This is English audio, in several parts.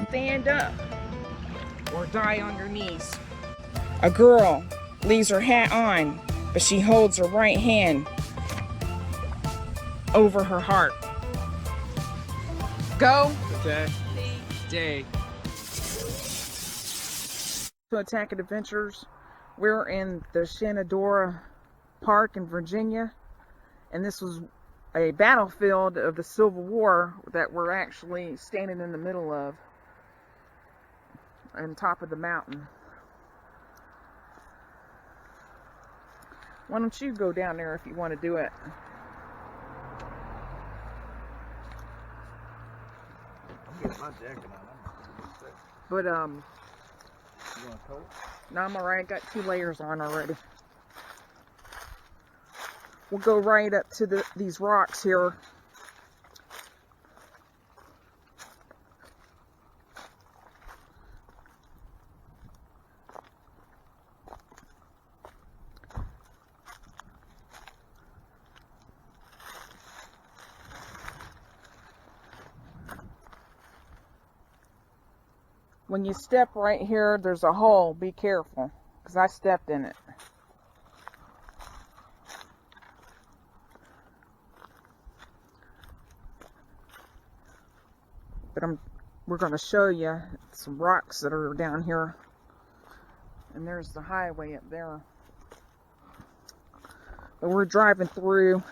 Stand up or die on your knees. A girl leaves her hat on, but she holds her right hand over her heart. Go. Attack. Day. To Attackett Adventures. We're in the Shenandoah Park in Virginia, and this was a battlefield of the Civil War that we're actually standing in the middle of, on top of the mountain. Why don't you go down there if you want to do it? I'm getting my jacket on. But You want a coat? no, I'm alright. I got 2 layers on already. We'll go right up to these rocks here. When you step right here, there's a hole. Be careful, because I stepped in it. But we're going to show you some rocks that are down here. And there's the highway up there. But we're driving through.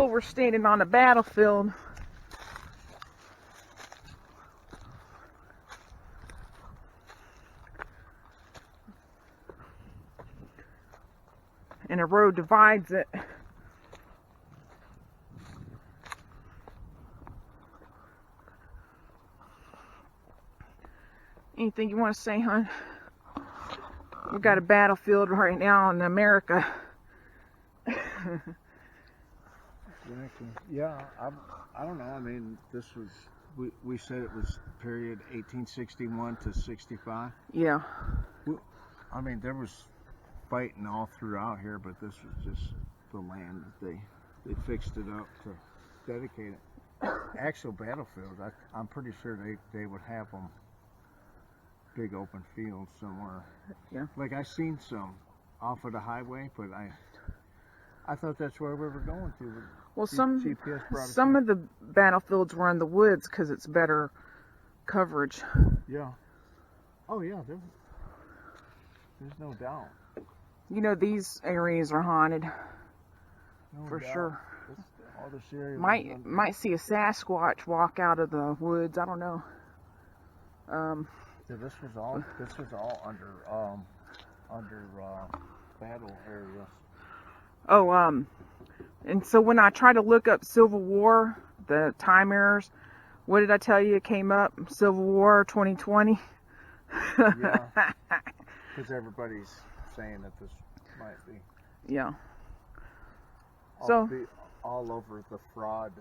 We're standing on a battlefield. And a road divides it. Anything you want to say, hon? We got a battlefield right now in America. Exactly. Yeah, I don't know. I mean, this was, we said it was period 1861 to 65. Yeah. I mean, there was fighting all throughout here, but this was just the land that they fixed it up to dedicate it. Actual battlefields, I'm pretty sure they would have them big open fields somewhere. Yeah. Like I seen some off of the highway, but I thought that's where we were going to. Well, some of the battlefields were in the woods because it's better coverage. Yeah. Oh yeah, there's no doubt. You know, these areas are haunted. No for doubt. Sure. All this area might see a Sasquatch walk out of the woods. I don't know. Yeah, this was all under battle areas. Oh, and so when I tried to look up Civil War, the time errors, what did I tell you it came up? Civil War 2020? Yeah, because everybody's saying that this might be. Yeah. All over the fraud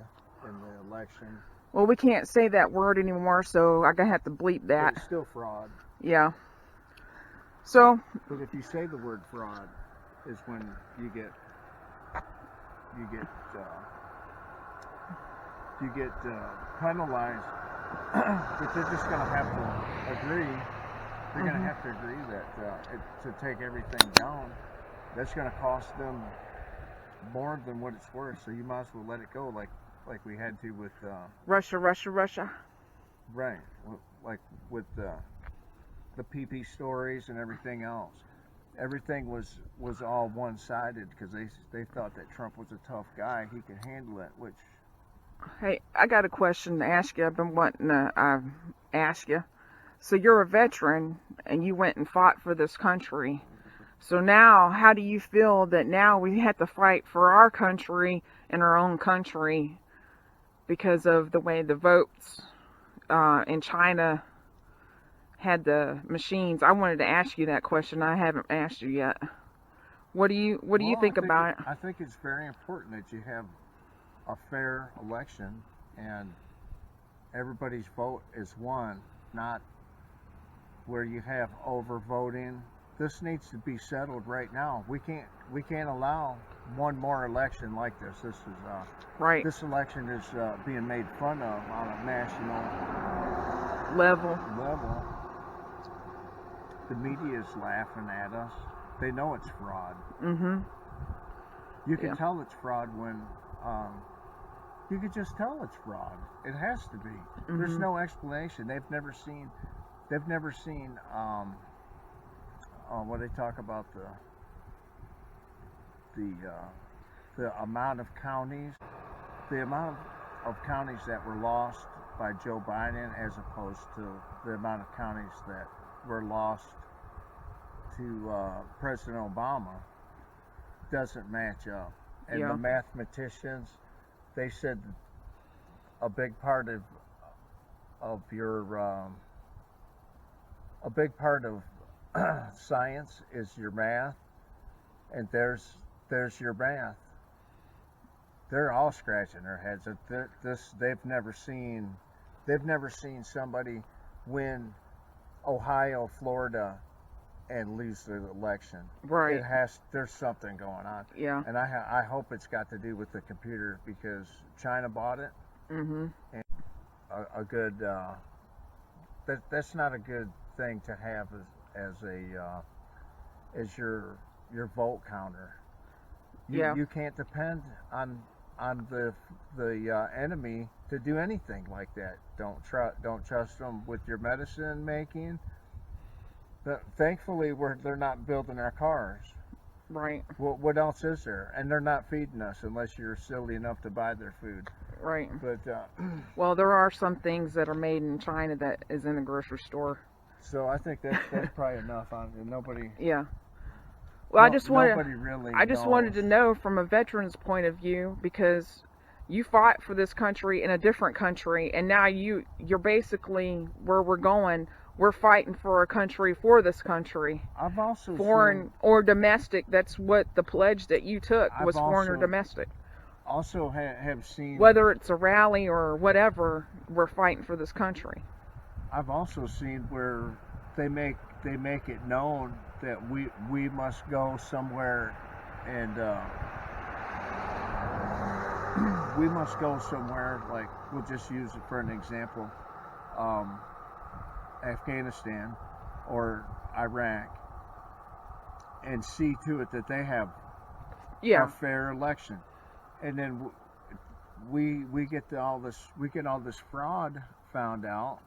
in the election. Well, we can't say that word anymore, so I'm going to have to bleep that. But it's still fraud. Yeah. So, But if you say the word fraud, is when you get penalized. But they're just going to have to agree. They're going to have to agree that to take everything down, that's going to cost them more than what it's worth. So you might as well let it go, like we had to with Russia. right, like with the PP stories and everything else. Everything was all one-sided because they thought that Trump was a tough guy. He could handle it, which. Hey, I got a question to ask you. I've been wanting to ask you. So you're a veteran and you went and fought for this country. So now, how do you feel that now we have to fight for our country in our own country because of the way the votes in China had the machines? I wanted to ask you that question. I haven't asked you yet. What do you think about it? I think it's very important that you have a fair election and everybody's vote is one, not where you have overvoting. This needs to be settled right now. We can't allow one more election like this. This is right. This election is being made fun of on a national level. The media is laughing at us. They know it's fraud. You can tell it's fraud when you could just tell it's fraud. It has to be. There's no explanation. They've never seen what they talk about the amount of counties, that were lost by Joe Biden as opposed to the amount of counties that were lost to President Obama doesn't match up. And the mathematicians, they said a big part of science is your math, and there's your math. They're all scratching their heads at this. They've never seen somebody win Ohio, Florida, and lose the election. Right. There's something going on. Yeah. And I hope it's got to do with the computer because China bought it. And a good. That's not a good thing to have as your vote counter. You can't depend on the enemy to do anything like that. Don't trust them with your medicine making. But thankfully, they're not building our cars. Right. What else is there? And they're not feeding us unless you're silly enough to buy their food. Right. But well, there are some things that are made in China that is in the grocery store. So I think that's probably enough on it. Nobody. Yeah. Well, nobody really I just wanted to know from a veteran's point of view, because you fought for this country in a different country, and now you're basically where we're going. We're fighting for a country for this country. I've also foreign or domestic. That's what the pledge that you took was, foreign or domestic. Also have seen whether it's a rally or whatever, we're fighting for this country. I've also seen where they make it known that we must go somewhere and we must go somewhere, like we'll just use it for an example, Afghanistan or Iraq, and see to it that they have a fair election, and then we get all this fraud found out,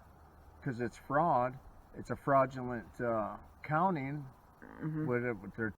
because it's fraud. It's a fraudulent counting. What they're